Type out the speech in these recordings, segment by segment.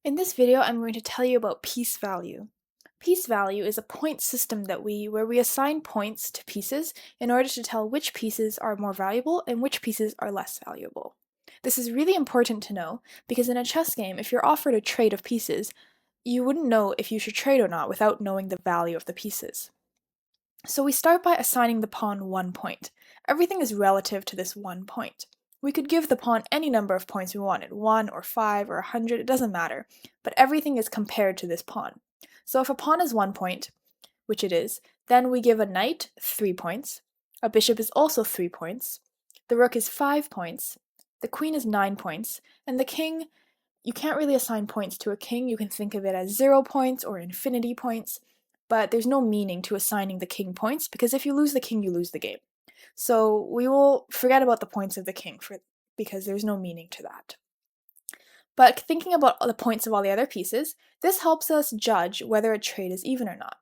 In this video, I'm going to tell you about piece value. Piece value is a point system where we assign points to pieces in order to tell which pieces are more valuable and which pieces are less valuable. This is really important to know because in a chess game, if you're offered a trade of pieces, you wouldn't know if you should trade or not without knowing the value of the pieces. So we start by assigning the pawn 1 point. Everything is relative to this 1 point. We could give the pawn any number of points we wanted, 1 or 5 or 100, it doesn't matter, but everything is compared to this pawn. So if a pawn is 1 point, which it is, then we give a knight 3 points, a bishop is also 3 points, the rook is 5 points, the queen is 9 points, and the king, you can't really assign points to a king, you can think of it as 0 points or infinity points, but there's no meaning to assigning the king points because if you lose the king, you lose the game. So we will forget about the points of the king because there's no meaning to that. But thinking about the points of all the other pieces, this helps us judge whether a trade is even or not.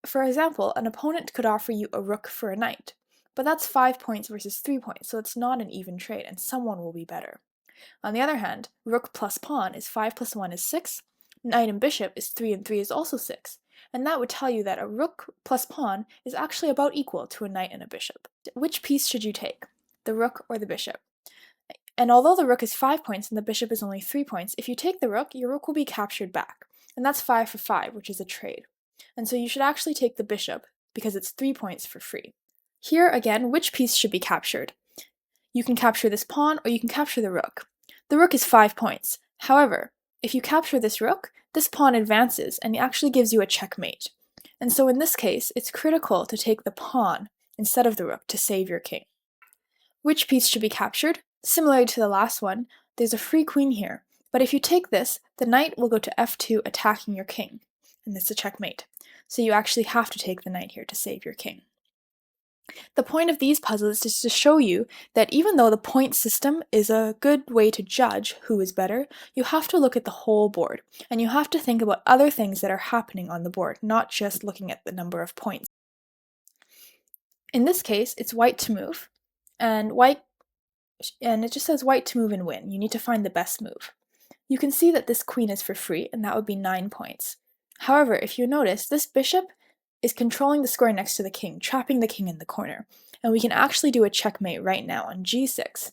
For example, an opponent could offer you a rook for a knight, but that's 5 points versus 3 points, so it's not an even trade and someone will be better. On the other hand, rook plus pawn is 5 plus 1 is 6, knight and bishop is 3 and 3 is also 6, and that would tell you that a rook plus pawn is actually about equal to a knight and a bishop. Which piece should you take, the rook or the bishop? And although the rook is 5 points and the bishop is only 3 points, if you take the rook, your rook will be captured back, and that's 5 for 5, which is a trade. And so you should actually take the bishop because it's 3 points for free. Here again, which piece should be captured? You can capture this pawn or you can capture the rook. The rook is 5 points. However, if you capture this rook, this pawn advances and it actually gives you a checkmate. And so in this case, it's critical to take the pawn instead of the rook to save your king. Which piece should be captured? Similar to the last one, there's a free queen here, but if you take this, the knight will go to f2 attacking your king, and this is a checkmate. So you actually have to take the knight here to save your king. The point of these puzzles is to show you that even though the point system is a good way to judge who is better, you have to look at the whole board, and you have to think about other things that are happening on the board, not just looking at the number of points. In this case, it's white to move, and it just says white to move and win. You need to find the best move. You can see that this queen is for free, and that would be 9 points. However, if you notice, this bishop is controlling the square next to the king, trapping the king in the corner. And we can actually do a checkmate right now on g6,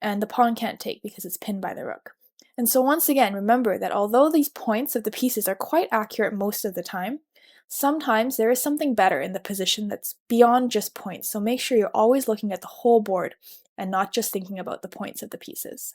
and the pawn can't take because it's pinned by the rook. And so once again, remember that although these points of the pieces are quite accurate most of the time, sometimes there is something better in the position that's beyond just points, so make sure you're always looking at the whole board and not just thinking about the points of the pieces.